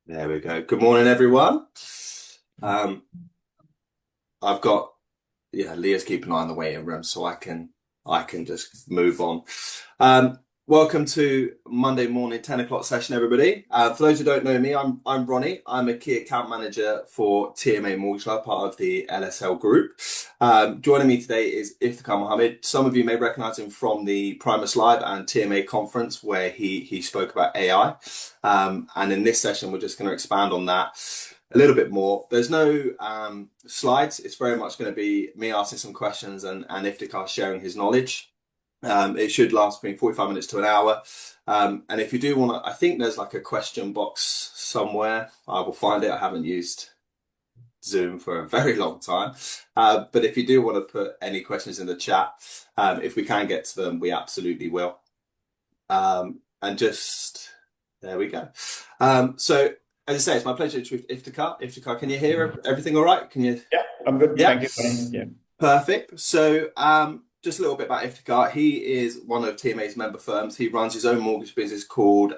There we go. Good morning, everyone. Um, I've got Leah's keeping an eye on the waiting room, so I can just move on. Welcome to Monday morning 10 o'clock session, everybody. For those who don't know me, I'm Ronnie. I'm a key account manager for TMA Mortgage Club, part of the LSL group. Joining me today is Iftikhar Mohammed. Some of you may recognize him from the Primus Live and TMA conference where he spoke about AI. And in this session, we're just going to expand on that a little bit more. There's no slides. It's very much going to be me asking some questions and Iftikhar sharing his knowledge. It should last between 45 minutes to an hour. And if you do want to, I think there's like a question box somewhere. I will find it. I haven't used Zoom for a very long time. But if you do want to put any questions in the chat, if we can get to them, we absolutely will. And just there we go. So as I say, it's my pleasure to Iftikhar. Iftikhar, can you hear everything all right? Can you? Yeah, I'm good. Yeah. Thank you, Tony. Yeah. Perfect. So just a little bit about Iftikhar. He is one of TMA's member firms. He runs his own mortgage business called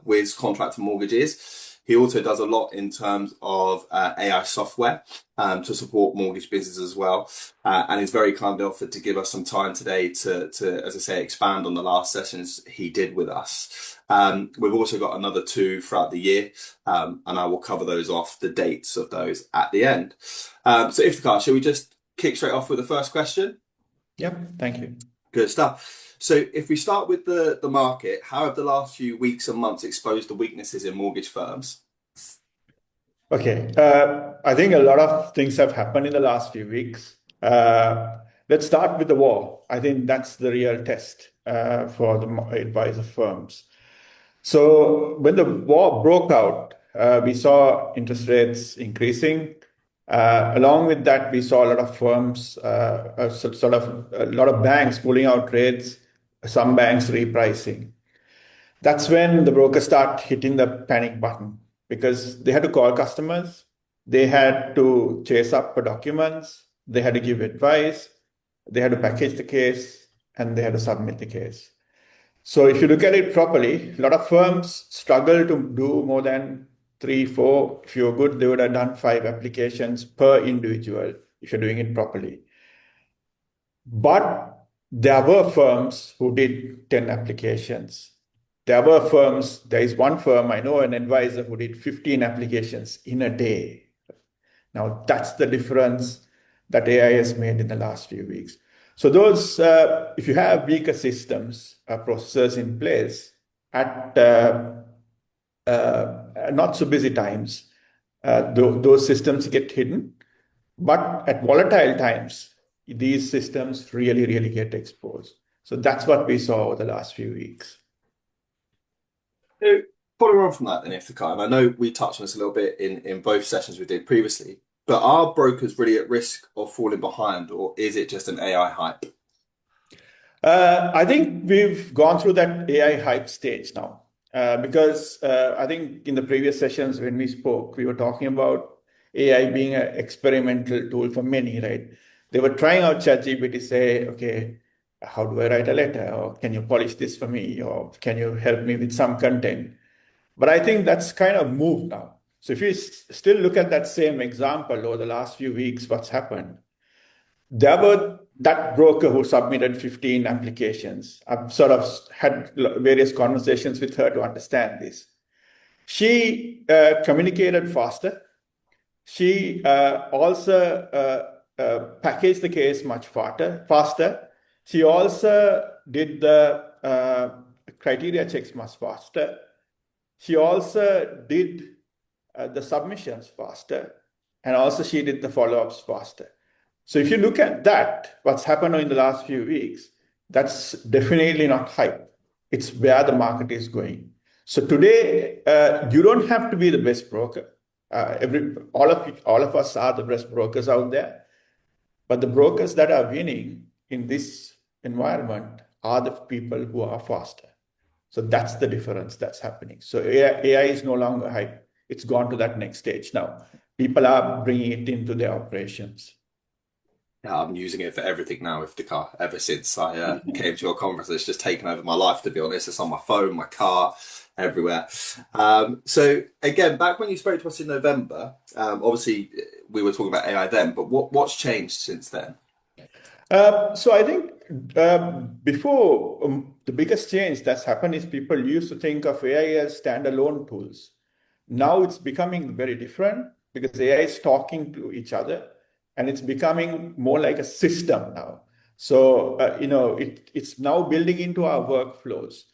Wiz Contractor Mortgages. He also does a lot in terms of AI software to support mortgage businesses as well. And he's very kindly offered to give us some time today to, as I say, expand on the last sessions he did with us. We've also got another two throughout the year, and I will cover those off, the dates of those at the end. So Iftikhar, shall we just kick straight off with the first question? Yep. Thank you. Good stuff. So if we start with the market, how have the last few weeks and months exposed the weaknesses in mortgage firms? Okay. I think a lot of things have happened in the last few weeks. Let's start with the war. I think that's the real test for the advisor firms. So when the war broke out, we saw interest rates increasing. Along with that, we saw a lot of firms, sort of a lot of banks pulling out rates, some banks repricing. That's when the brokers start hitting the panic button because they had to call customers, they had to chase up for documents, they had to give advice, they had to package the case, and they had to submit the case. So if you look at it properly, a lot of firms struggle to do more than three, four. If you're good, they would have done 5 applications per individual if you're doing it properly. But there were firms who did 10 applications. There is one firm, I know an advisor who did 15 applications in a day. Now that's the difference that AI has made in the last few weeks. So those, if you have weaker systems, processors in place at not so busy times, those systems get hidden. But at volatile times, these systems really, really get exposed. So that's what we saw over the last few weeks. So following on from that then, Iftikhar, and I know we touched on this a little bit in both sessions we did previously, but are brokers really at risk of falling behind, or is it just an AI hype? I think we've gone through that AI hype stage now because I think in the previous sessions when we spoke, we were talking about AI being an experimental tool for many, right? They were trying out ChatGPT, say, okay, how do I write a letter? Or can you polish this for me? Or can you help me with some content? But I think that's kind of moved now. So if you still look at that same example over the last few weeks, what's happened? There were that broker who submitted 15 applications. I've sort of had various conversations with her to understand this. She communicated faster. She also packaged the case much faster. She also did the criteria checks much faster. She also did the submissions faster. And also she did the follow-ups faster. So if you look at that, what's happened in the last few weeks, that's definitely not hype. It's where the market is going. So today, you don't have to be the best broker. All of us are the best brokers out there. But the brokers that are winning in this environment are the people who are faster. So that's the difference that's happening. So AI is no longer hype. It's gone to that next stage now. People are bringing it into their operations. Yeah, I'm using it for everything now, Iftikhar. Ever since I came to your conference, it's just taken over my life, to be honest. It's on my phone, my car, everywhere. So again, back when you spoke to us in November, obviously we were talking about AI then, but what's changed since then? So I think before the biggest change that's happened is people used to think of AI as standalone tools. Now it's becoming very different because AI is talking to each other and it's becoming more like a system now. So, it's now building into our workflows.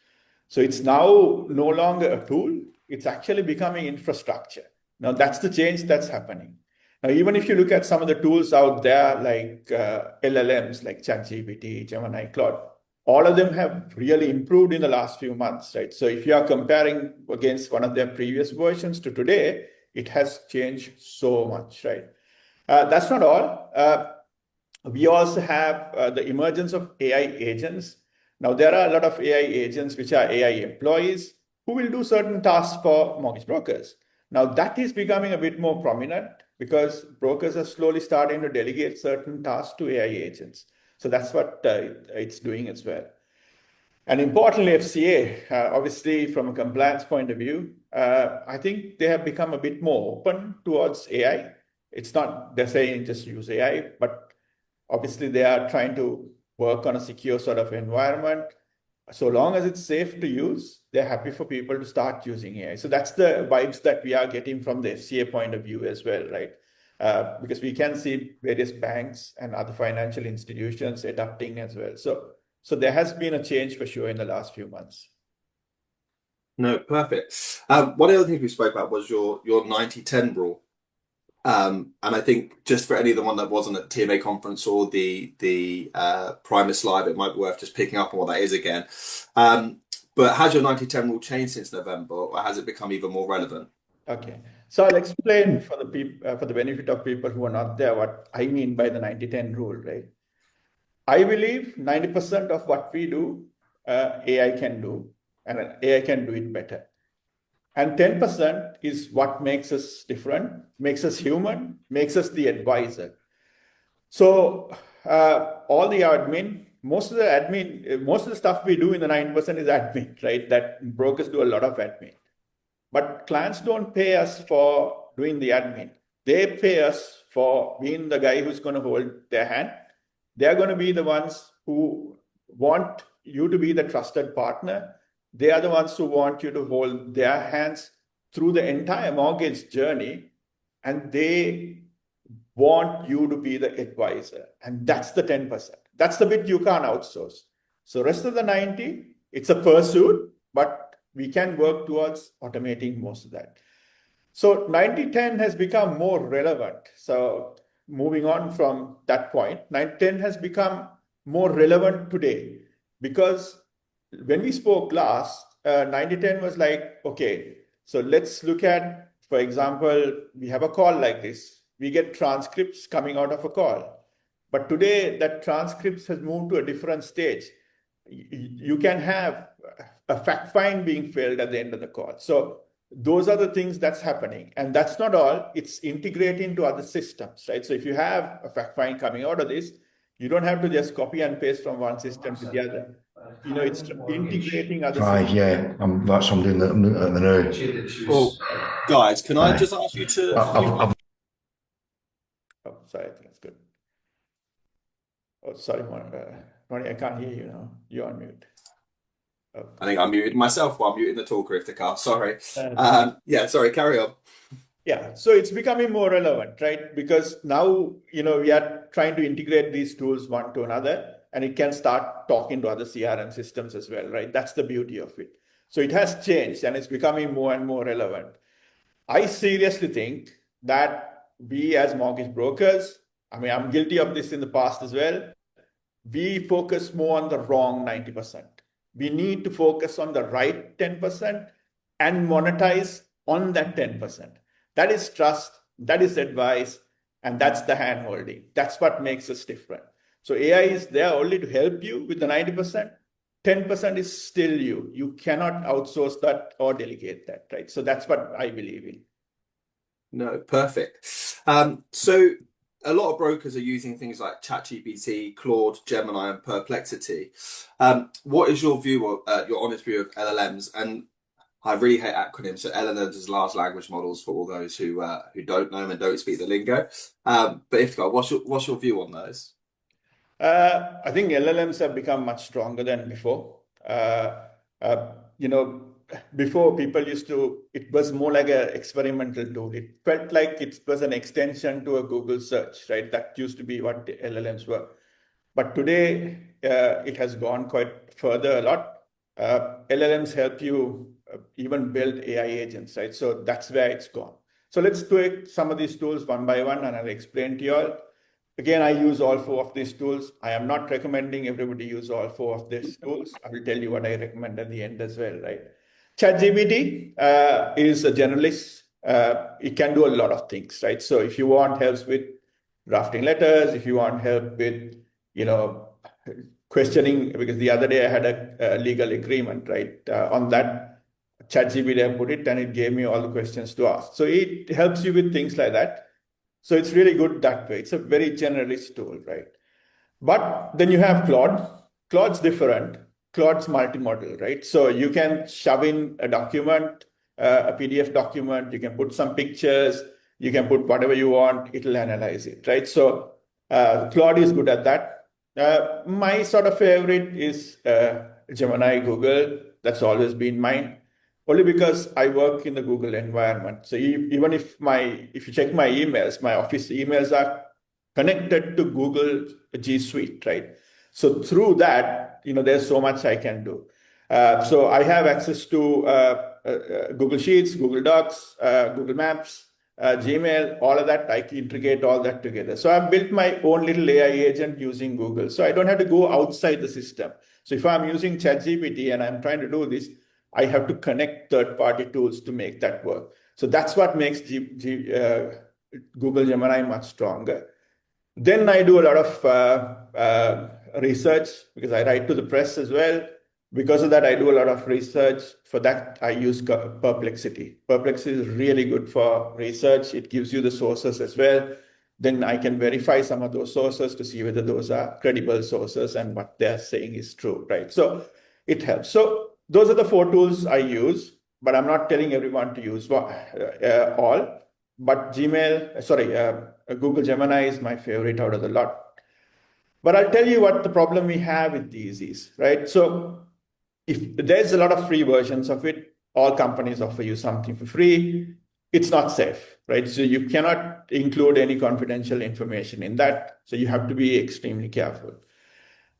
So it's now no longer a tool, it's actually becoming infrastructure. Now that's the change that's happening. Now, even if you look at some of the tools out there like LLMs, like ChatGPT, Gemini, Claude, all of them have really improved in the last few months, right? So if you are comparing against one of their previous versions to today, it has changed so much, right? That's not all. We also have the emergence of AI agents. Now, there are a lot of AI agents which are AI employees who will do certain tasks for mortgage brokers. Now, that is becoming a bit more prominent because brokers are slowly starting to delegate certain tasks to AI agents. So that's what it's doing as well. And importantly, FCA, obviously, from a compliance point of view, I think they have become a bit more open towards AI. It's not they're saying just use AI, but obviously they are trying to work on a secure sort of environment. So long as it's safe to use, they're happy for people to start using AI. So that's the vibes that we are getting from the FCA point of view as well, right? Because we can see various banks and other financial institutions adapting as well. So there has been a change for sure in the last few months. No, perfect. One of the other things we spoke about was your 90-10 rule. And I think just for any of the one that wasn't at TMA conference or the Primus Live, it might be worth just picking up on what that is again. But has your 90-10 rule changed since November, or has it become even more relevant? Okay. So I'll explain for the for the benefit of people who are not there what I mean by the 90-10 rule, right? I believe 90% of what we do, AI can do, and AI can do it better. And 10% is what makes us different, makes us human, makes us the advisor. So all the admin, most of the stuff we do in the 90% is admin, right? That brokers do a lot of admin. But clients don't pay us for doing the admin. They pay us for being the guy who's going to hold their hand. They're going to be the ones who want you to be the trusted partner. They are the ones who want you to hold their hands through the entire mortgage journey. And they want you to be the advisor. And that's the 10%. That's the bit you can't outsource. So rest of the 90, it's a pursuit, but we can work towards automating most of that. So 90-10 has become more relevant. So moving on from that point, 90-10 has become more relevant today because when we spoke last, 90-10 was like, okay, so let's look at, for example, we have a call like this. We get transcripts coming out of a call. But today, that transcripts has moved to a different stage. You can have a fact find being filled at the end of the call. So those are the things that's happening. And that's not all, it's integrating to other systems, right? So if you have a fact find coming out of this, you don't have to just copy and paste from one system to the other. It's integrating other Right, systems. yeah, that's what I'm doing at the Oh, now. guys, can I Aye. just ask you to mute? I've Oh, sorry, I think that's good. Oh, sorry, Ronnie, I can't hear you now. You're on mute. Oh. I think I muted myself while muting the talker if the car. Sorry. Yeah, sorry, carry on. Yeah, so it's becoming more relevant, right? Because now, we are trying to integrate these tools one to another, and it can start talking to other CRM systems as well, right? That's the beauty of it. So it has changed and it's becoming more and more relevant. I seriously think that we as mortgage brokers, I mean, I'm guilty of this in the past as well, we focus more on the wrong 90%. We need to focus on the right 10% and monetize on that 10%. That is trust, that is advice, and that's the hand holding. That's what makes us different. So AI is there only to help you with the 90%. 10% is still you. You cannot outsource that or delegate that, right? So that's what I believe in. No, perfect. So a lot of brokers are using things like ChatGPT, Claude, Gemini, and Perplexity. What is your view, your honest view of LLMs? And I really hate acronyms. So LLMs is large language models for all those who don't know them and don't speak the lingo. But Iftikhar, what's your view on those? I think LLMs have become much stronger than before. Uh, you know, before people used to, it was more like an experimental tool. It felt like it was an extension to a Google search, right? That used to be what the LLMs were. But today, it has gone quite further a lot. LLMs help you even build AI agents, right? So that's where it's gone. So let's take some of these tools one by one, and I'll explain to you all. Again, I use all four of these tools. I am not recommending everybody use all four of these tools. I will tell you what I recommend at the end as well, right? ChatGPT is a generalist. It can do a lot of things, right? So if you want help with drafting letters, if you want help with, you know, questioning, because the other day I had a legal agreement, right? On that, ChatGPT, I put it and it gave me all the questions to ask. So it helps you with things like that. So it's really good that way. It's a very generalist tool, right? But then you have Claude. Claude's different. Claude's multimodal, right? So you can shove in a document, a PDF document, you can put some pictures, you can put whatever you want, it'll analyze it, right? So Claude is good at that. My sort of favorite is Gemini Google. That's always been mine, only because I work in the Google environment. So even if you check my emails, my office emails are connected to Google G Suite, right? So through that, there's so much I can do. So I have access to Google Sheets, Google Docs, Google Maps, Gmail, all of that. I can integrate all that together. So I've built my own little AI agent using Google. So I don't have to go outside the system. So if I'm using ChatGPT and I'm trying to do this, I have to connect third-party tools to make that work. So that's what makes Google Gemini much stronger. Then I do a lot of research because I write to the press as well. Because of that, I do a lot of research. For that, I use Perplexity. Perplexity is really good for research. It gives you the sources as well. Then I can verify some of those sources to see whether those are credible sources and what they're saying is true, right? So it helps. So those are the four tools I use, but I'm not telling everyone to use all. But Google Gemini is my favorite out of the lot. But I'll tell you what the problem we have with these is, right? So if there's a lot of free versions of it, all companies offer you something for free. It's not safe, right? So you cannot include any confidential information in that. So you have to be extremely careful.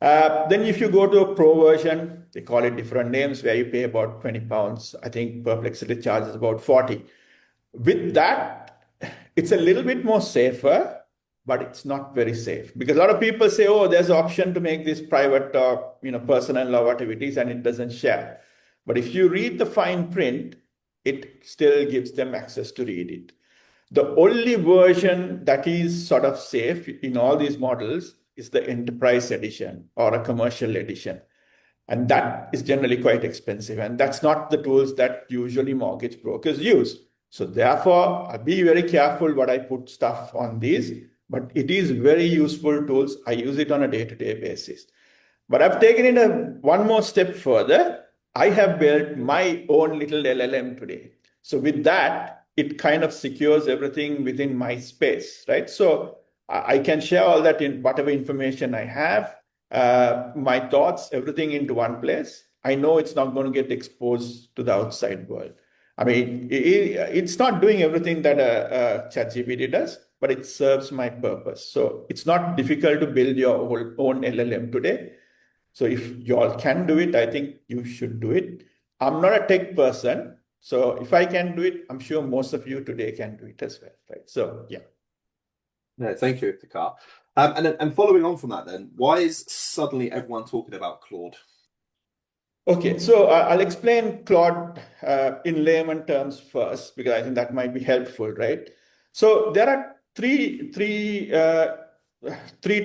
Then if you go to a pro version, they call it different names, where you pay about £20. I think Perplexity charges about 40. With that, it's a little bit more safer, but it's not very safe, because a lot of people say, oh, there's an option to make this private or personal or whatever it is, and it doesn't share. But if you read the fine print, it still gives them access to read it. The only version that is sort of safe in all these models is the enterprise edition or a commercial edition. And that is generally quite expensive. And that's not the tools that usually mortgage brokers use. So therefore, I'll be very careful what I put stuff on these, but it is very useful tools. I use it on a day-to-day basis. But I've taken it one more step further. I have built my own little LLM today. So with that, it kind of secures everything within my space, right? So I can share all that in whatever information I have, my thoughts, everything into one place. I know it's not going to get exposed to the outside world. I mean, it's not doing everything that ChatGPT does, but it serves my purpose. So it's not difficult to build your own LLM today. So if you all can do it, I think you should do it. I'm not a tech person, so if I can do it, I'm sure most of you today can do it as well, right? So yeah. No, thank you, Iftikhar. And following on from that, then, why is suddenly everyone talking about Claude? Okay, so I'll explain Claude in layman terms first, because I think that might be helpful, right? So there are three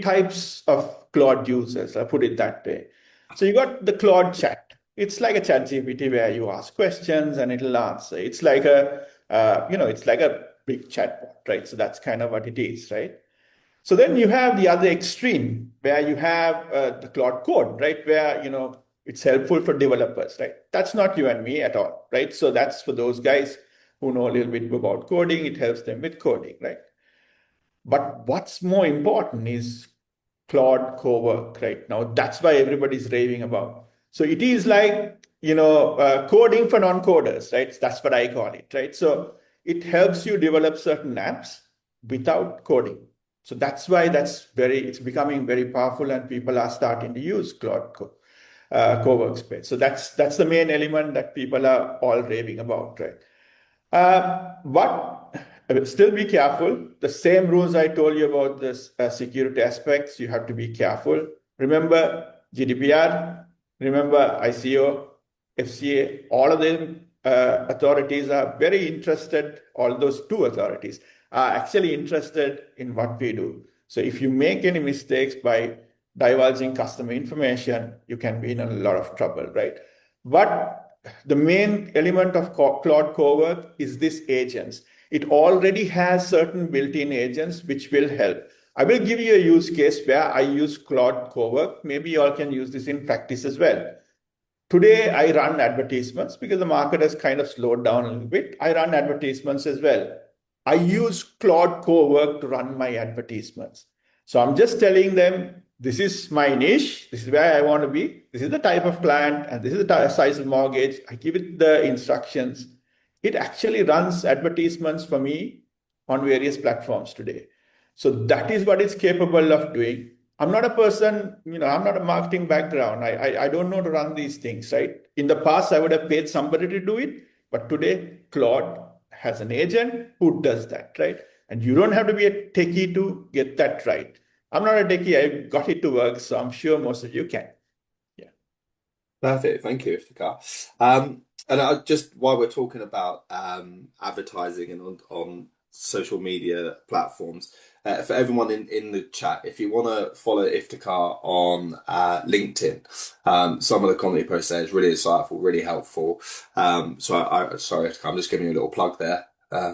types of Claude users. I'll put it that way. So you got the Claude chat. It's like a chat GPT where you ask questions and it'll answer. It's like it's like a big chatbot, right? So that's kind of what it is, right? So then you have the other extreme where you have the Claude Code, right? Where, It's helpful for developers, right? That's not you and me at all, right? So that's for those guys who know a little bit about coding. It helps them with coding, right? But what's more important is Claude Cowork right now. That's why everybody's raving about. So it is like, coding for non-coders, right? That's what I call it, right? So it helps you develop certain apps without coding. So that's why it's becoming very powerful, and people are starting to use Cowork space. So that's the main element that people are all raving about, right? But still be careful. The same rules I told you about this security aspects, you have to be careful. Remember GDPR, remember ICO, FCA, all of them authorities are very interested, all those two authorities are actually interested in what we do. So if you make any mistakes by divulging customer information, you can be in a lot of trouble, right? But the main element of Claude Cowork is this agents. It already has certain built-in agents which will help. I will give you a use case where I use Claude Cowork. Maybe you all can use this in practice as well. Today, I run advertisements because the market has kind of slowed down a little bit. I run advertisements as well. I use Claude Cowork to run my advertisements. So I'm just telling them, this is my niche, this is where I want to be, this is the type of client, and this is the size of mortgage. I give it the instructions. It actually runs advertisements for me on various platforms today. So that is what it's capable of doing. I'm not a person, I'm not a marketing background. I don't know to run these things, right? In the past, I would have paid somebody to do it, but today, Claude has an agent who does that, right? And you don't have to be a techie to get that right. I'm not a techie, I got it to work, so I'm sure most of you can. Yeah. Perfect. Thank you, Iftikhar. And just while we're talking about advertising and on social media platforms, for everyone in the chat, if you want to follow Iftikhar on LinkedIn, some of the content he posts there is really insightful, really helpful. Sorry, Iftikhar, I'm just giving you a little plug there.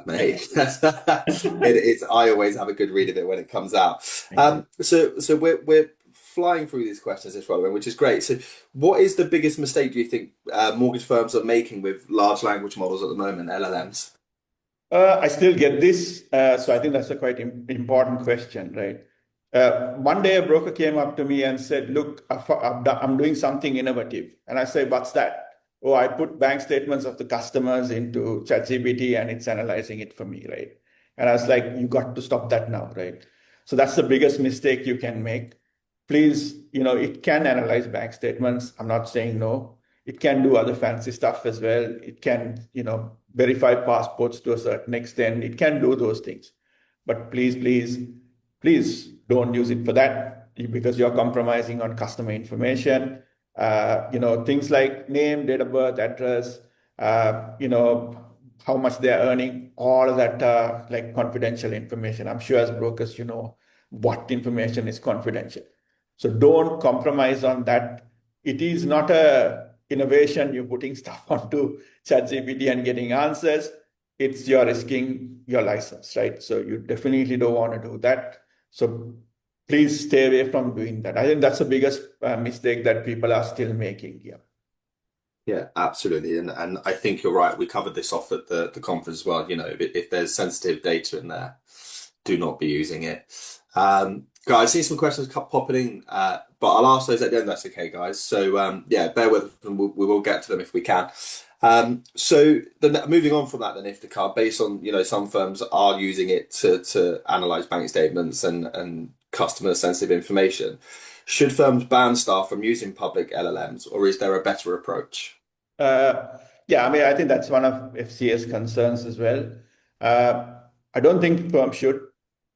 Mate, I always have a good read of it when it comes out. So we're flying through these questions this relevant, which is great. So, what is the biggest mistake do you think mortgage firms are making with large language models at the moment, LLMs? I still get this, so I think that's a quite important question, right? One day a broker came up to me and said, "Look, I'm doing something innovative," and I said, "What's that?" "Oh, I put bank statements of the customers into ChatGPT and it's analyzing it for me," right? And I was like, "You got to stop that now," right? So that's the biggest mistake you can make. Please, it can analyze bank statements. I'm not saying no. It can do other fancy stuff as well. It can, verify passports to a certain extent. It can do those things. But please don't use it for that because you're compromising on customer information. Things like name, date of birth, address, how much they're earning, all of that like confidential information. I'm sure as brokers, you know what information is confidential. So don't compromise on that. It is not a innovation. You're putting stuff onto ChatGPT and getting answers. It's you're risking your license, right? So you definitely don't want to do that. So please stay away from doing that. I think that's the biggest mistake that people are still making here. Yeah, absolutely. And I think you're right. We covered this off at the conference as well. If there's sensitive data in there, do not be using it. Guys, I see some questions popping in, but I'll ask those at the end. That's okay, guys. So yeah, bear with us and we will get to them if we can. So moving on from that, then, Iftikhar, based on some firms are using it to analyze bank statements and customer sensitive information. Should firms ban staff from using public LLMs, or is there a better approach? Yeah, I mean, I think that's one of FCA's concerns as well. I don't think firms should.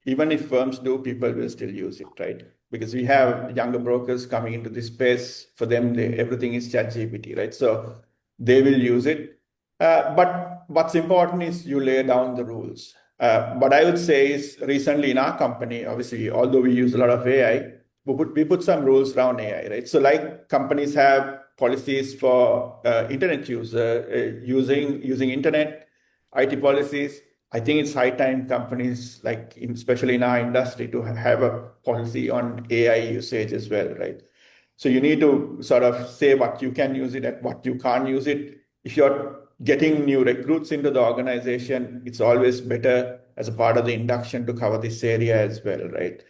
Even if firms do, people will still use it, right? Because we have younger brokers coming into this space. For them, everything is ChatGPT, right? So they will use it. But what's important is you lay down the rules. What I would say is recently in our company, obviously, although we use a lot of AI, we put some rules around AI, right? So like companies have policies for internet using internet, IT policies. I think it's high time companies, especially in our industry, to have a policy on AI usage as well, right? So you need to sort of say what you can use it and what you can't use it. If you're getting new recruits into the organization, it's always better as a part of the induction to cover this area as well, right?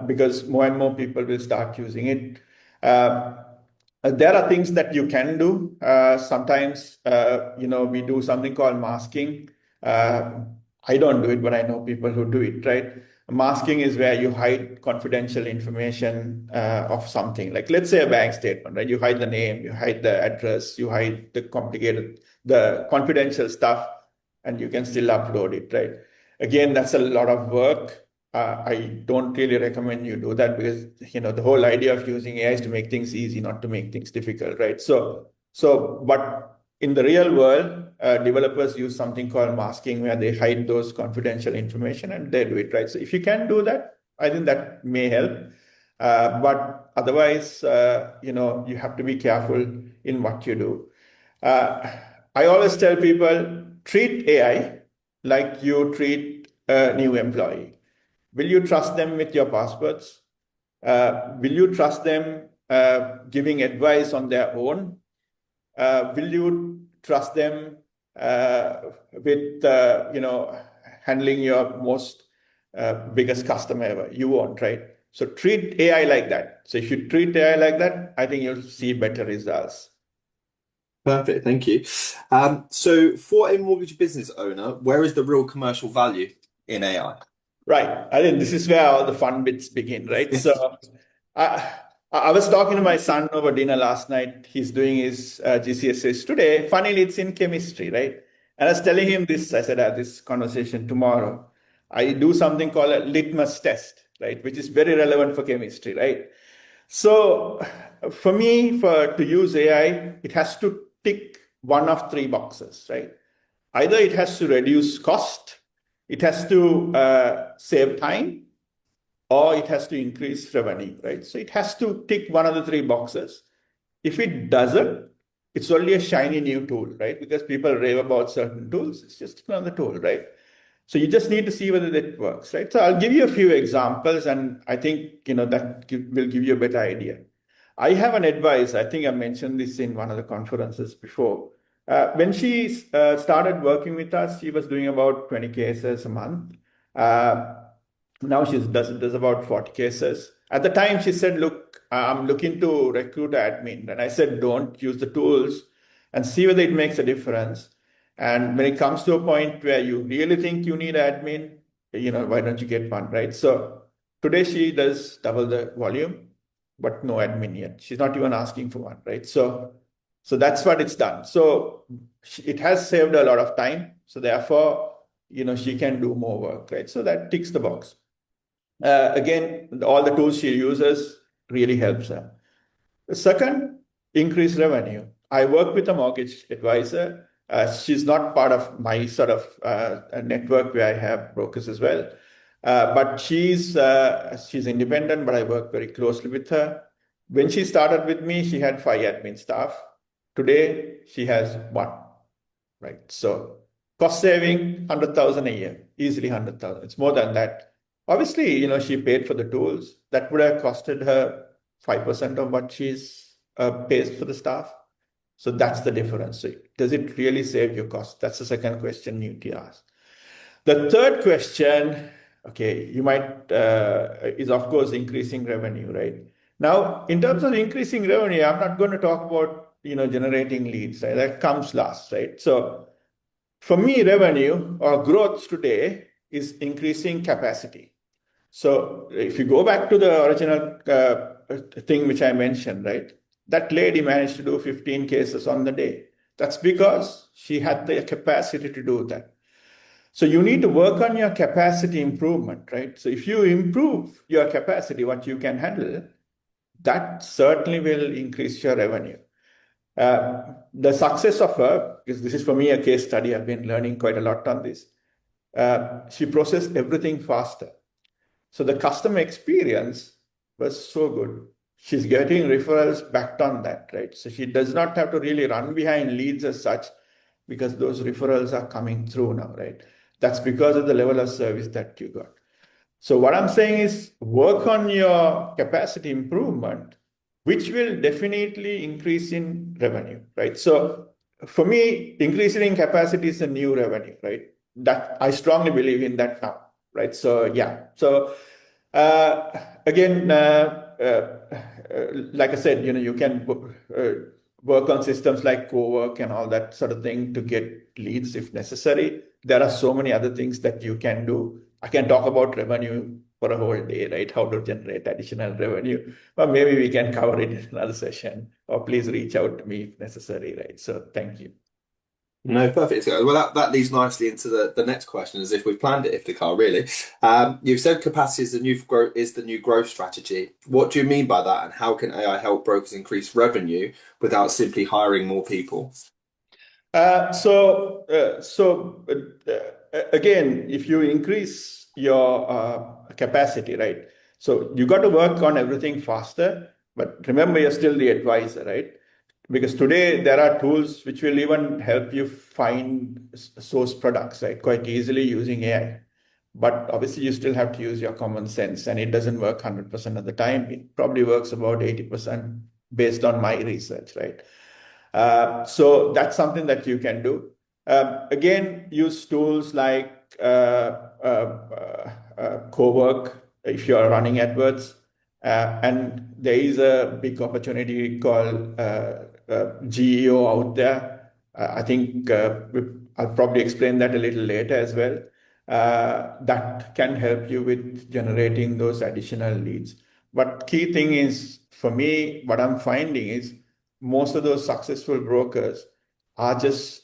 Because more and more people will start using it. There are things that you can do. Sometimes, we do something called masking. Uh, I don't do it, but I know people who do it, right? Masking is where you hide confidential information of something. Like, let's say a bank statement, right? You hide the name, you hide the address, you hide the confidential stuff, and you can still upload it, right? Again, that's a lot of work. I don't really recommend you do that because the whole idea of using AI is to make things easy, not to make things difficult, right? But in the real world, developers use something called masking, where they hide those confidential information and they do it, right? So if you can do that, I think that may help. But otherwise, you have to be careful in what you do. I always tell people, treat AI like you treat a new employee. Will you trust them with your passwords? Will you trust them giving advice on their own? Will you trust them with handling your most biggest customer ever? You won't, right? So treat AI like that. So if you treat AI like that, I think you'll see better results. Perfect, thank you. So for a mortgage business owner, where is the real commercial value in AI? Right. I think this is where all the fun bits begin, right? So I, I was talking to my son over dinner last night. He's doing his GCSEs today. Funnily, it's in chemistry, right? And I was telling him this. I said, I have this conversation tomorrow. I do something called a litmus test, right? Which is very relevant for chemistry, right? So for me, to use AI, it has to tick one of three boxes, right? Either it has to reduce cost, it has to save time, or it has to increase revenue, right? So it has to tick one of the three boxes. If it doesn't, it's only a shiny new tool, right? Because people rave about certain tools, it's just another tool, right? So you just need to see whether that works, right? So I'll give you a few examples, and I think will give you a better idea. I have an advice. I think I mentioned this in one of the conferences before. When she started working with us, she was doing about 20 cases a month. Now she does about 40 cases. At the time, she said, "Look, I'm looking to recruit admin," and I said, "Don't use the tools and see whether it makes a difference." And when it comes to a point where you really think you need admin, why don't you get one, right? So today she does double the volume, but no admin yet. She's not even asking for one, right? So that's what it's done. So it has saved a lot of time. So therefore, she can do more work, right? So that ticks the box. Again, all the tools she uses really helps her. The second, increase revenue. I work with a mortgage advisor. She's not part of my sort of network where I have brokers as well. But she's independent, but I work very closely with her. When she started with me, she had 5 admin staff. Today, she has 1, right? So cost saving 100,000 a year, easily 100,000. It's more than that. Obviously, she paid for the tools. That would have costed her 5% of what she's pays for the staff. So that's the difference. So does it really save your cost? That's the second question you need to ask. The third question, okay, you might is of course increasing revenue, right? Now, in terms of increasing revenue, I'm not going to talk about generating leads, right? That comes last, right? So for me, revenue or growth today is increasing capacity. So if you go back to the original thing which I mentioned, right? That lady managed to do 15 cases on the day. That's because she had the capacity to do that. So you need to work on your capacity improvement, right? So if you improve your capacity, what you can handle, that certainly will increase your revenue. The success of her, because this is for me a case study, I've been learning quite a lot on this. She processed everything faster. So the customer experience was so good. She's getting referrals backed on that, right? So she does not have to really run behind leads as such because those referrals are coming through now, right? That's because of the level of service that you got. So what I'm saying is work on your capacity improvement which will definitely increase in revenue, right? So for me, increasing in capacity is a new revenue, right? That I strongly believe in that now, right? So yeah. So again, like I said, you can work on systems like co-work and all that sort of thing to get leads if necessary. There are so many other things that you can do. I can talk about revenue for a whole day, right? How to generate additional revenue. But maybe we can cover it in another session, or please reach out to me if necessary, right? So thank you. No, perfect. Well, that leads nicely into the next question, as if we've planned it, if the car really. You've said capacity is the new growth strategy. What do you mean by that, and how can AI help brokers increase revenue without simply hiring more people? Again, if you increase your capacity, right? So you got to work on everything faster, but remember, you're still the advisor, right? Because today there are tools which will even help you find source products, right, quite easily using AI. But obviously, you still have to use your common sense, and it doesn't work 100% of the time. It probably works about 80% based on my research, right? So that's something that you can do. Again, use tools like Cowork if you are running AdWords. And there is a big opportunity called GEO out there. I think I'll probably explain that a little later as well. That can help you with generating those additional leads. But key thing is, for me, what I'm finding is most of those successful brokers are just,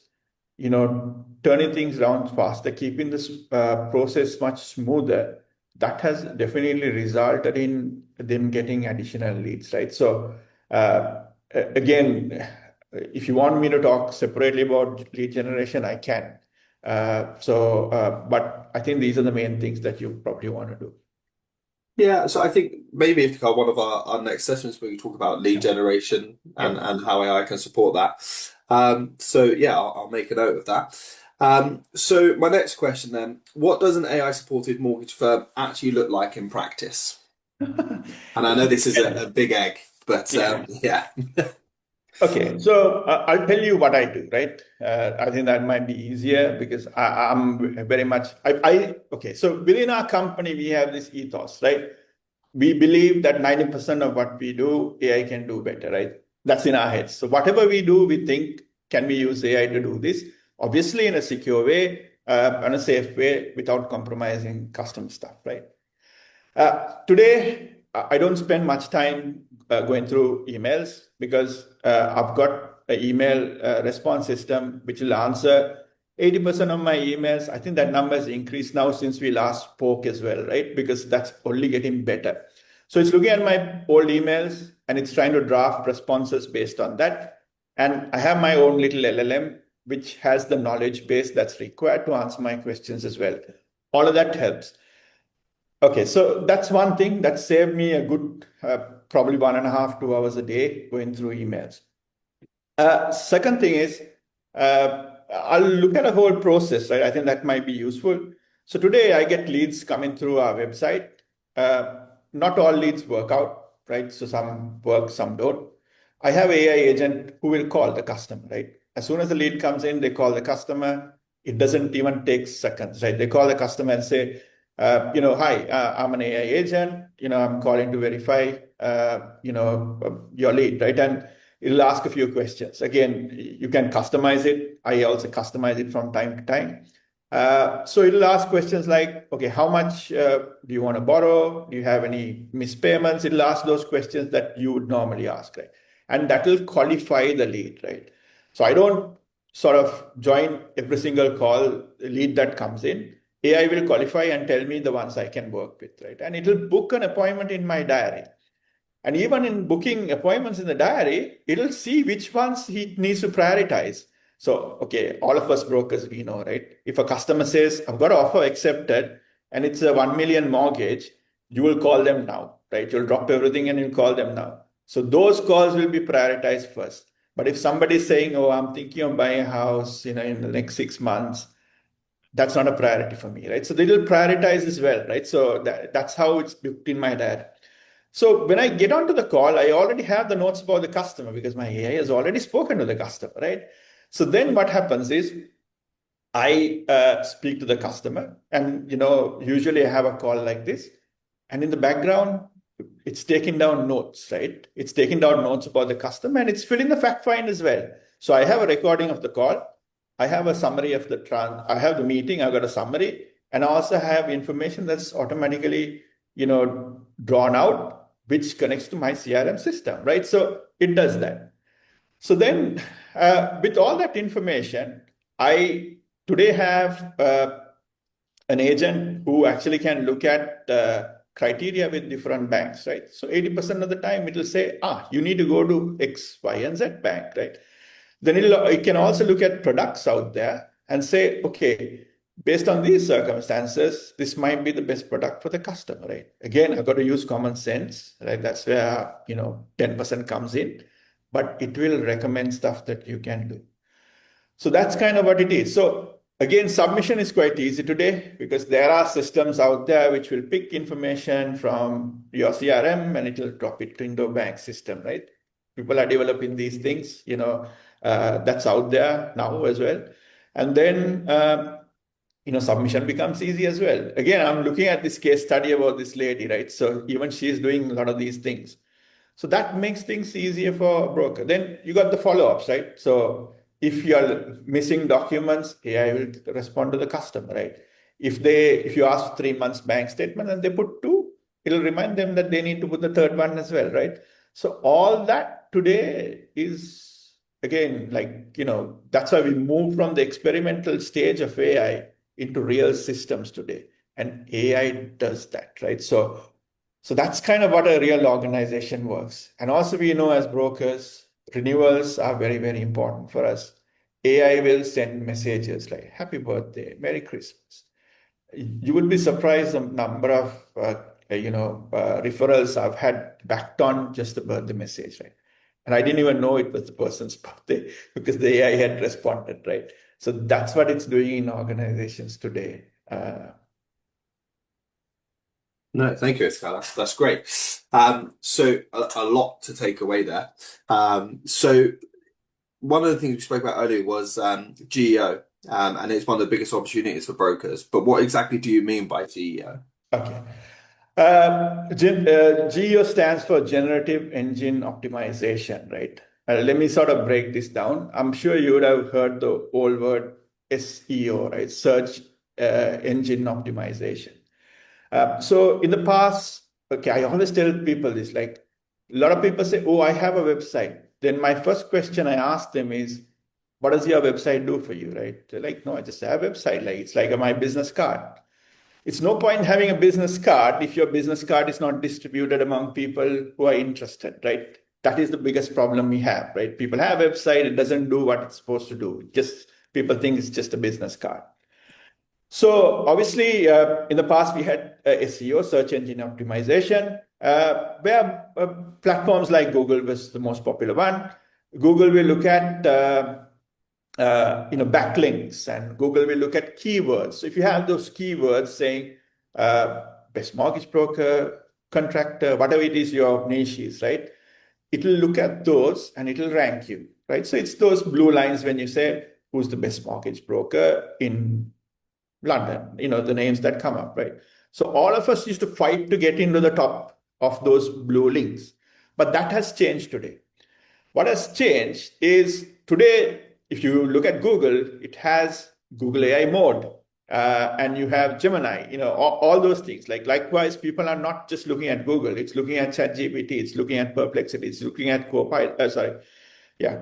turning things around faster, keeping this process much smoother. That has definitely resulted in them getting additional leads, right? So again, if you want me to talk separately about lead generation, I can. But I think these are the main things that you probably want to do. Yeah, so I think maybe if one of our next sessions we can talk about lead Yeah. generation Yeah. and how AI can support that. So yeah, I'll make a note of that. So my next question then, what does an AI supported mortgage firm actually look like in practice? And I know this is a big egg, but Yeah. yeah. Okay, so I'll tell you what I do, right? I think that might be easier because I'm very much okay. So within our company, we have this ethos, right? We believe that 90% of what we do, AI can do better, right? That's in our heads. So whatever we do, we think, can we use AI to do this? Obviously, in a secure way, and a safe way, without compromising custom stuff, right? Today, I don't spend much time going through emails because I've got an email response system which will answer 80% of my emails. I think that number has increased now since we last spoke as well, right? Because that's only getting better. So it's looking at my old emails and it's trying to draft responses based on that. And I have my own little LLM which has the knowledge base that's required to answer my questions as well. All of that helps. Okay, so that's one thing that saved me a good probably 1.5, 2 hours a day going through emails. Second thing is I'll look at a whole process, right? I think that might be useful. So today I get leads coming through our website. Not all leads work out, right? So some work, some don't. I have AI agent who will call the customer, right? As soon as the lead comes in, they call the customer. It doesn't even take seconds, right? They call the customer and say, hi, I'm an AI agent. I'm calling to verify, your lead, right? And it'll ask a few questions. Again, you can customize it. I also customize it from time to time. So it'll ask questions like, okay, how much do you want to borrow? Do you have any missed payments? It'll ask those questions that you would normally ask, right? And that will qualify the lead, right? So I don't sort of join every single call lead that comes in. AI will qualify and tell me the ones I can work with, right? And it will book an appointment in my diary. And even in booking appointments in the diary, it'll see which ones he needs to prioritize. So, okay, all of us brokers, we know, right? If a customer says, I've got an offer accepted and it's a 1 million mortgage, you will call them now, right? You'll drop everything and you'll call them now. So those calls will be prioritized first. But if somebody's saying, oh, I'm thinking of buying a house, in the next 6 months, that's not a priority for me, right? So they will prioritize as well, right? So that's how it's booked in my diary. So when I get onto the call, I already have the notes about the customer because my AI has already spoken to the customer, right? So then what happens is I speak to the customer, and usually I have a call like this, and in the background, it's taking down notes, right? It's taking down notes about the customer, and it's filling the fact find as well. So I have a recording of the call, I have a summary of I have the meeting, I've got a summary, and I also have information that's automatically, drawn out, which connects to my CRM system, right? So it does that. So then, with all that information, I today have an agent who actually can look at criteria with different banks, right? So 80% of the time, it will say, you need to go to X, Y, and Z bank, right? Then it can also look at products out there and say, okay, based on these circumstances, this might be the best product for the customer, right? Again, I've got to use common sense, right? That's where 10% comes in, but it will recommend stuff that you can do. So that's kind of what it is. So again, submission is quite easy today because there are systems out there which will pick information from your CRM and it will drop it into a bank system, right? People are developing these things, that's out there now as well. And then, submission becomes easy as well. Again, I'm looking at this case study about this lady, right? So even she's doing a lot of these things. So that makes things easier for a broker. Then you got the follow-ups, right? So if you're missing documents, AI will respond to the customer, right? If you ask 3 months bank statement and they put two, it'll remind them that they need to put the third one as well, right? So all that today is, again, that's why we moved from the experimental stage of AI into real systems today. And AI does that, right? So that's kind of what a real organization works. And also, we know as brokers, renewals are very, very important for us. AI will send messages like happy birthday, Merry Christmas. You would be surprised the number of referrals I've had backed on just the birthday message, right? And I didn't even know it was the person's birthday because the AI had responded, right? So that's what it's doing in organizations today. No, thank you, Iskar. That's great. So a lot to take away there. So one of the things we spoke about earlier was GEO, and it's one of the biggest opportunities for brokers. But what exactly do you mean by GEO? Okay. GEO stands for Generative Engine Optimization, right? Let me sort of break this down. I'm sure you would have heard the old word SEO, right? Search Engine Optimization. So in the past, okay, I always tell people this, like a lot of people say, oh, I have a website. Then my first question I ask them is, what does your website do for you, right? They're like, no, I just have a website. Like it's like my business card. It's no point having a business card if your business card is not distributed among people who are interested, right? That is the biggest problem we have, right? People have a website, it doesn't do what it's supposed to do. Just people think it's just a business card. So obviously, in the past, we had SEO, search engine optimization, where platforms like Google was the most popular one. Google will look at backlinks, and Google will look at keywords. So if you have those keywords saying best mortgage broker, contractor, whatever it is your niche is, right? It will look at those and it will rank you, right? So it's those blue lines when you say who's the best mortgage broker in London, the names that come up, right? So all of us used to fight to get into the top of those blue links. But that has changed today. What has changed is today, if you look at Google, it has Google AI mode, and you have Gemini, all those things. Likewise, people are not just looking at Google, it's looking at ChatGPT, it's looking at Perplexity, it's looking at Copilot,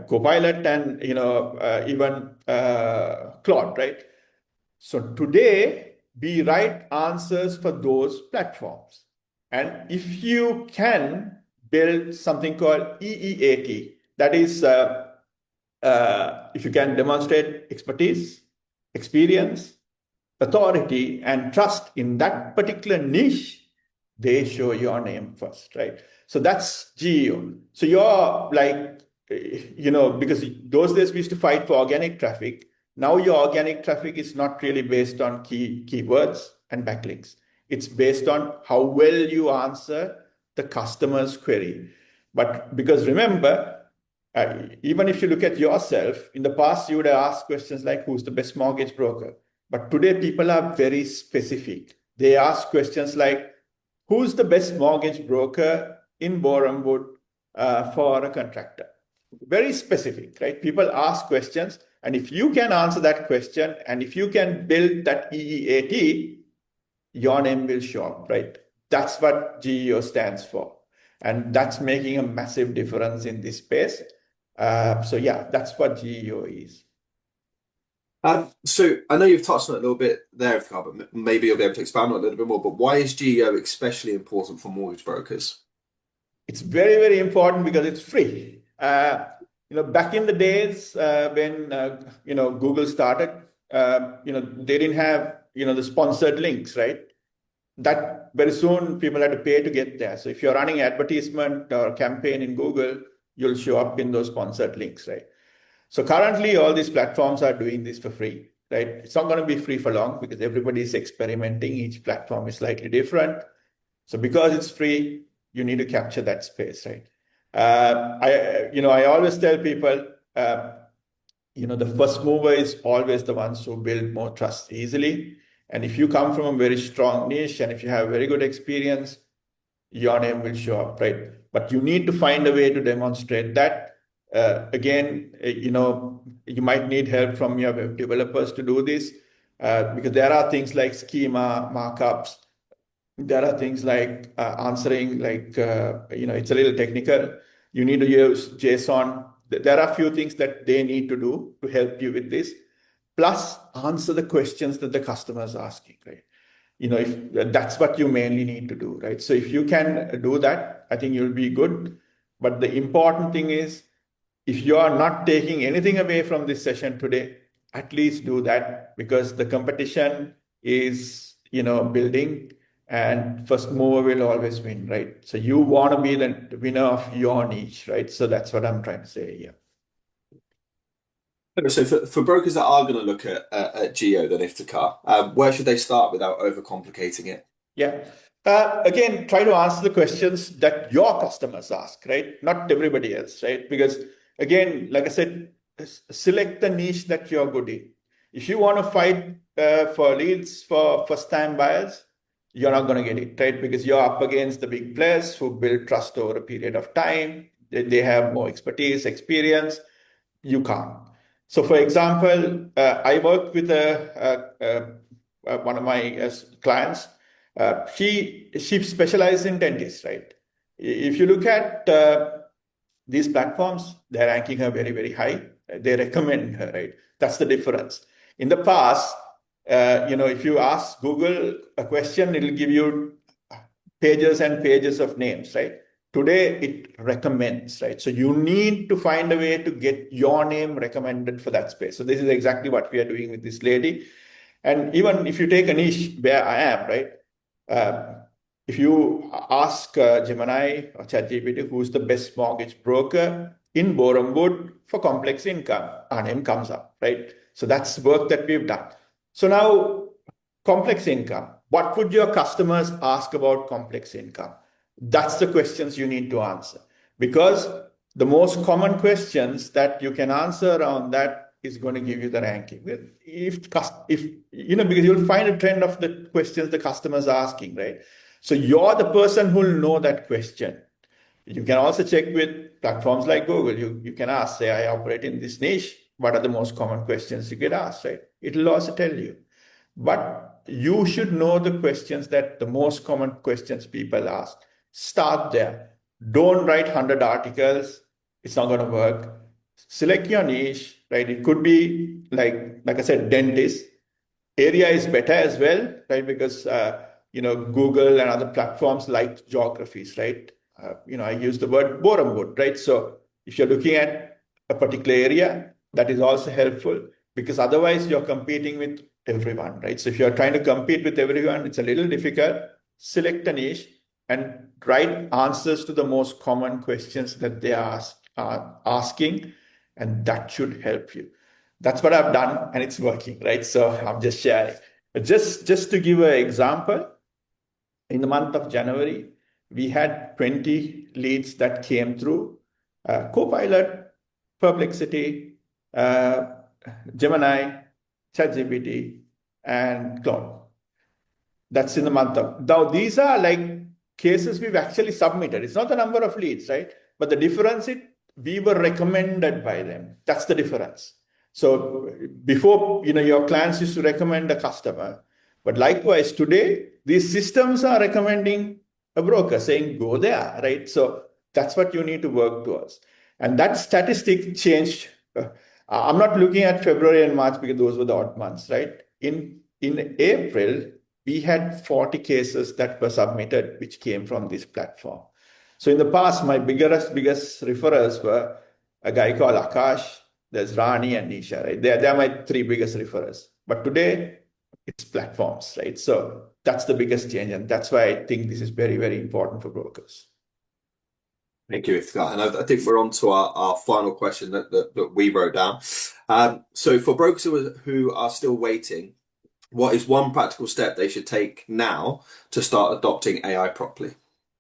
Copilot and, even Claude, right? So today, we write answers for those platforms. And if you can build something called EEAT, that is, if you can demonstrate expertise, experience, authority, and trust in that particular niche, they show your name first, right? So that's GEO. So you're like, because those days we used to fight for organic traffic. Now your organic traffic is not really based on keywords and backlinks. It's based on how well you answer the customer's query. But because remember, even if you look at yourself, in the past, you would have asked questions like, who's the best mortgage broker? But today, people are very specific. They ask questions like, who's the best mortgage broker in Borehamwood for a contractor? Very specific, right? People ask questions, and if you can answer that question, and if you can build that EEAT, your name will show up, right? That's what GEO stands for. And that's making a massive difference in this space. So yeah, that's what GEO is. So I know you've touched on it a little bit there, Iftikhar, but maybe you'll be able to expand on it a little bit more. But why is GEO especially important for mortgage brokers? It's very, very important because it's free. Back in the days when Google started, they didn't have the sponsored links, right? That very soon people had to pay to get there. So if you're running advertisement or campaign in Google, you'll show up in those sponsored links, right? So currently, all these platforms are doing this for free, right? It's not going to be free for long because everybody is experimenting. Each platform is slightly different. So because it's free, you need to capture that space, right? I always tell people, the first mover is always the ones who build more trust easily. And if you come from a very strong niche and if you have very good experience, your name will show up, right? But you need to find a way to demonstrate that. Again, you might need help from your web developers to do this because there are things like schema markups. There are things like answering, like, it's a little technical. You need to use JSON. There are a few things that they need to do to help you with this. Plus, answer the questions that the customer is asking, right? If that's what you mainly need to do, right? So if you can do that, I think you'll be good. But the important thing is, if you are not taking anything away from this session today, at least do that because the competition is, building and first mover will always win, right? So you want to be the winner of your niche, right? So that's what I'm trying to say here. So for brokers that are going to look at Geo, then Iftikhar, where should they start without overcomplicating it? Yeah. Again, try to answer the questions that your customers ask, right? Not everybody else, right? Because again, like I said, select the niche that you're good in. If you want to fight for leads for first-time buyers, you're not going to get it, right? Because you're up against the big players who build trust over a period of time. They have more expertise, experience. You can't. So, for example, I worked with one of my clients. She specializes in dentists, right? If you look at these platforms, they're ranking her very, very high. They recommend her, right? That's the difference. In the past, if you ask Google a question, it'll give you pages and pages of names, right? Today, it recommends, right? So you need to find a way to get your name recommended for that space. So this is exactly what we are doing with this lady. And even if you take a niche where I am, right? If you ask Gemini or ChatGPT, who's the best mortgage broker in Borehamwood for complex income, our name comes up, right? So that's work that we've done. So now, complex income. What would your customers ask about complex income? That's the questions you need to answer. Because the most common questions that you can answer around that is going to give you the ranking. Because you'll find a trend of the questions the customers are asking, right? So you're the person who'll know that question. You can also check with platforms like Google. You can ask, say, I operate in this niche. What are the most common questions you get asked, right? It'll also tell you. But you should know the questions that the most common questions people ask. Start there. Don't write 100 articles. It's not going to work. Select your niche, right? It could be like I said, dentist. Area is better as well, right? Because, Google and other platforms like geographies, right? I use the word Borehamwood, right? So if you're looking at a particular area, that is also helpful because otherwise you're competing with everyone, right? So if you're trying to compete with everyone, it's a little difficult. Select a niche and write answers to the most common questions that they are asking, and that should help you. That's what I've done, and it's working, right? So I'm just sharing. But just to give an example, in the month of January, we had 20 leads that came through Copilot, Perplexity, uh, Gemini, ChatGPT, and Claude. That's in the month of. Now, these are like cases we've actually submitted. It's not the number of leads, right? But the difference is we were recommended by them. That's the difference. So before, your clients used to recommend a customer. But likewise, today, these systems are recommending a broker saying, go there, right? So that's what you need to work towards. And that statistic changed. I'm not looking at February and March because those were the odd months, right? In April, we had 40 cases that were submitted, which came from this platform. So in the past, my biggest referrers were a guy called Akash, there's Rani and Nisha, right? They're my three biggest referrers. But today, it's platforms, right? So that's the biggest change. And that's why I think this is very, very important for brokers. Thank you, Iftikhar. And I think we're on to our final question that we wrote down. So for brokers who are still waiting, what is one practical step they should take now to start adopting AI properly?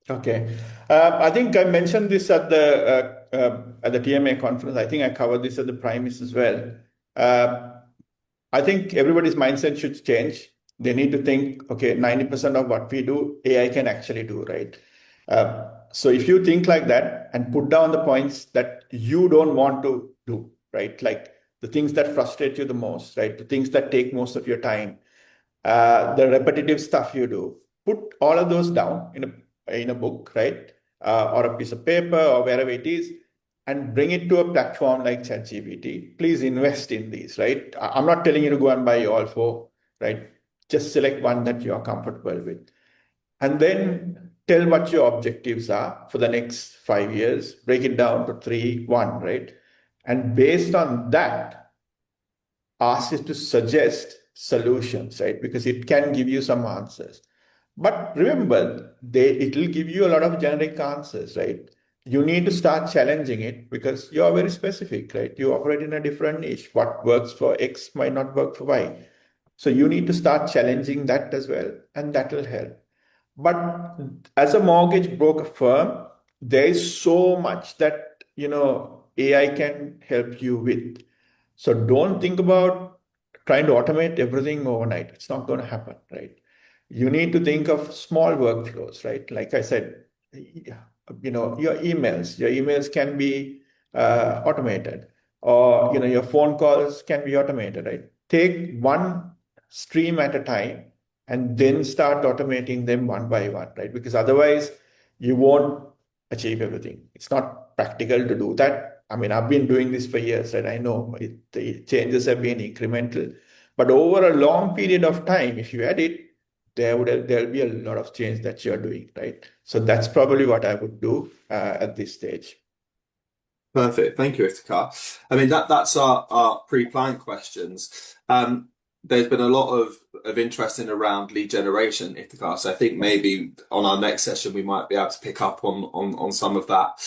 Okay. I think I mentioned this at the TMA conference. I think I covered this at the Primis as well. I think everybody's mindset should change. They need to think, okay, 90% of what we do, AI can actually do, right? So if you think like that and put down the points that you don't want to do, right? Like the things that frustrate you the most, right? The things that take most of your time, the repetitive stuff you do, put all of those down in a book, right? Or a piece of paper or wherever it is, and bring it to a platform like ChatGPT. Please invest in these, right? I'm not telling you to go and buy all four, right? Just select one that you're comfortable with. And then tell what your objectives are for the next 5 years. Break it down to 3, 1, right? And based on that, ask it to suggest solutions, right? Because it can give you some answers. But remember, it will give you a lot of generic answers, right? You need to start challenging it because you're very specific, right? You operate in a different niche. What works for X might not work for Y. So you need to start challenging that as well, and that will help. But as a mortgage broker firm, there is so much that AI can help you with. So don't think about trying to automate everything overnight. It's not going to happen, right? You need to think of small workflows, right? Like I said, your emails can be automated, or your phone calls can be automated, right? Take one stream at a time and then start automating them one by one, right? Because otherwise you won't achieve everything. It's not practical to do that. I mean, I've been doing this for years, and I know the changes have been incremental. But over a long period of time, if you add it, there'll be a lot of change that you're doing, right? So that's probably what I would do at this stage. Perfect. Thank you, Iftikhar. I mean, that's our pre-planned questions. There's been a lot of interest in around lead generation, Iftikhar. So I think maybe on our next session we might be able to pick up on some of that.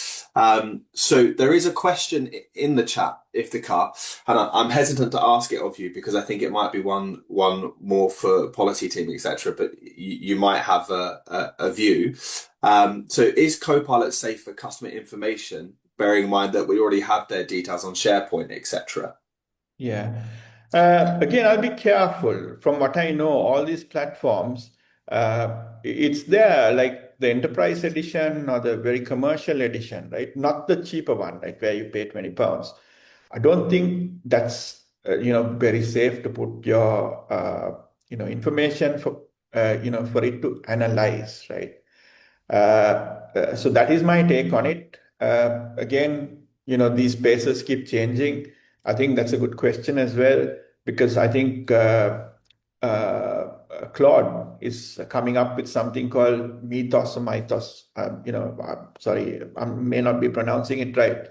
So there is a question in the chat, Iftikhar, and I'm hesitant to ask it of you because I think it might be one more for policy team, etc. But you might have a view. So is Copilot safe for customer information, bearing in mind that we already have their details on SharePoint, etc.? Yeah. Again, I'll be careful. From what I know, all these platforms, it's there, like the enterprise edition or the very commercial edition, right? Not the cheaper one, right, where you pay £20. I don't think that's very safe to put your information for for it to analyze, right? So that is my take on it. Again, these spaces keep changing. I think that's a good question as well, because I think Claude is coming up with something called Mythos or Mythos. I'm sorry, I may not be pronouncing it right.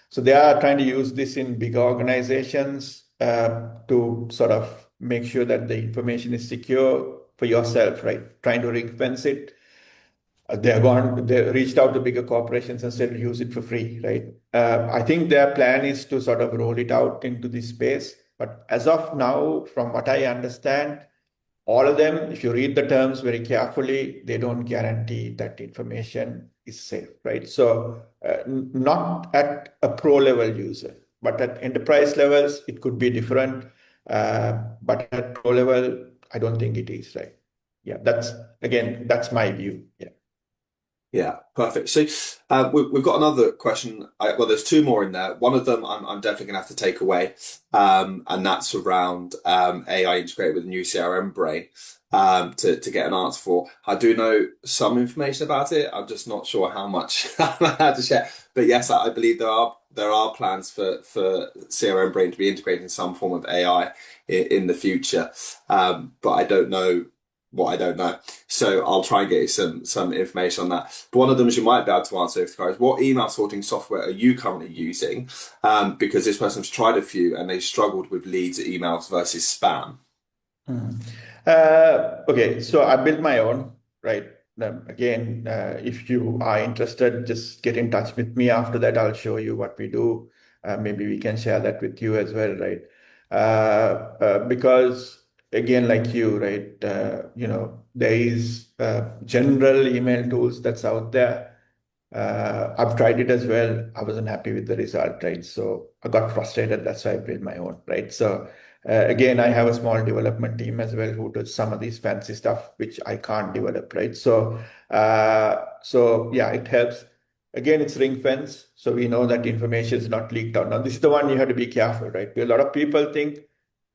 So they are trying to use this in big organizations to sort of make sure that the information is secure for yourself, right? Trying to ring fence it. They reached out to bigger corporations and said, use it for free, right? I think their plan is to sort of roll it out into this space. But as of now, from what I understand, all of them, if you read the terms very carefully, they don't guarantee that information is safe, right? So not at a pro level user, but at enterprise levels, it could be different. But at pro level, I don't think it is, right? Yeah, that's my view. Yeah. Yeah, perfect. So we've got another question. Well, there's two more in there. One of them I'm definitely going to have to take away, and that's around AI integrated with the new CRM brain to get an answer for. I do know some information about it. I'm just not sure how much I have to share. But yes, I believe there are plans for CRM brain to be integrated in some form of AI in the future. But I don't know what I don't know. So I'll try and get you some information on that. But one of them is you might be able to answer if is what email sorting software are you currently using? Because this person's tried a few and they struggled with leads, emails versus spam. Mhm. Okay, so I built my own, right? Again, if you are interested, just get in touch with me. After that, I'll show you what we do. Maybe we can share that with you as well, right? Because again, like you, right? There is general email tools that's out there. I've tried it as well. I wasn't happy with the result, right? So I got frustrated. That's why I built my own, right? So again, I have a small development team as well who does some of these fancy stuff which I can't develop, right? So yeah, it helps. Again, it's ring fence, so we know that information is not leaked out. Now, this is the one you have to be careful, right? A lot of people think,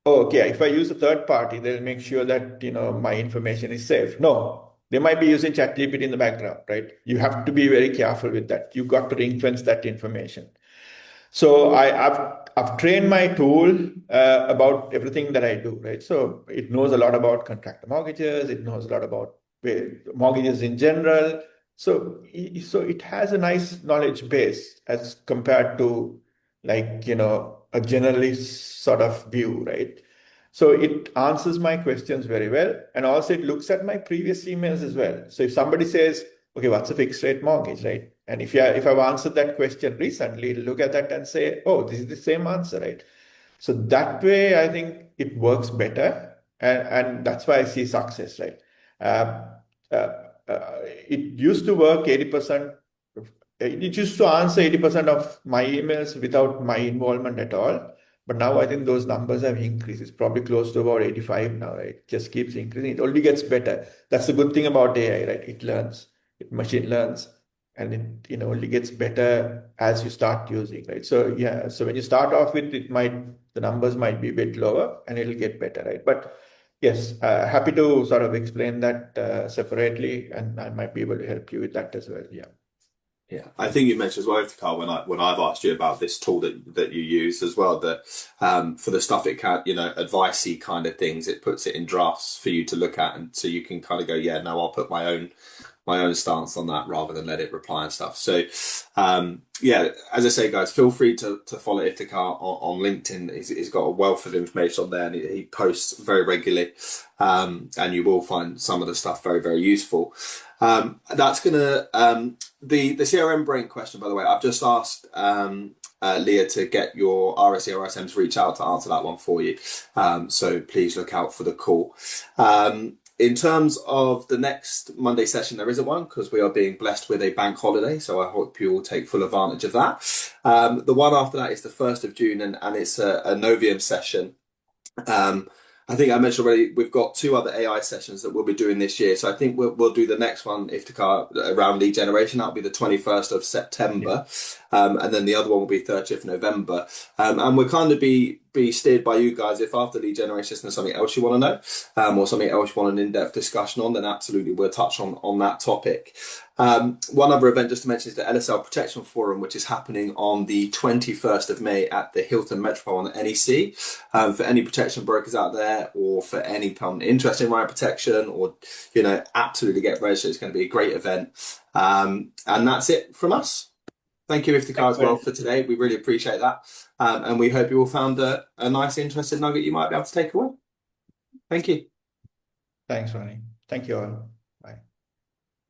oh, okay, if I use a third party, they'll make sure that my information is safe. No, they might be using ChatGPT in the background, right? You have to be very careful with that. You got to ring fence that information. So I've trained my tool about everything that I do, right? So it knows a lot about contractor mortgages. It knows a lot about mortgages in general. So it has a nice knowledge base as compared to like a generalist sort of view, right? So it answers my questions very well, and also it looks at my previous emails as well. So if somebody says, okay, what's a fixed rate mortgage, right? And if I've answered that question recently, it'll look at that and say, oh, this is the same answer, right? So that way, I think it works better, and that's why I see success, right? Uh, uh, it used to work 80%. It used to answer 80% of my emails without my involvement at all. But now I think those numbers have increased. It's probably close to about 85 now, right? It just keeps increasing. It only gets better. That's the good thing about AI, right? It learns, it machine learns, and it only gets better as you start using, right? So yeah, so when you start off with the numbers might be a bit lower and it'll get better, right? But yes, happy to sort of explain that separately, and I might be able to help you with that as well. Yeah. Yeah, I think you mentioned as well, Iftikhar, when I've asked you about this tool that you use as well, that for the stuff it can, advicey kind of things, it puts it in drafts for you to look at, and so you can kind of go, yeah, no, I'll put my own stance on that rather than let it reply and stuff. So, yeah, as I say, guys, feel free to follow Iftikhar on LinkedIn. He's got a wealth of information on there, and he posts very regularly, and you will find some of the stuff very, very useful. That's gonna the CRM brain question, by the way. I've just asked Leah to get your RSE or RSMs reach out to answer that one for you. So please look out for the call. In terms of the next Monday session, there isn't one because we are being blessed with a bank holiday. So I hope you all take full advantage of that. The one after that is the 1st of June, and it's a Novium session. I think I mentioned already, we've got 2 other AI sessions that we'll be doing this year. So I think we'll do the next one, Iftikhar, around lead generation. That'll be the 21st of September. And then the other one will be 30th of November. And we'll kind of be steered by you guys. If after lead generation there's something else you want to know, or something else you want an in-depth discussion on, then absolutely we'll touch on that topic. One other event just to mention is the LSL Protection Forum, which is happening on the 21st of May at the Hilton Metropole on the NEC. For any protection brokers out there, or for any interest in right protection, or absolutely get registered. It's going to be a great event. And that's it from us. Thank you, Iftikhar, as well for today. We really appreciate that. And we hope you all found a nice, interesting nugget you might be able to take away. Thank you. Thanks, Ronnie. Thank you all.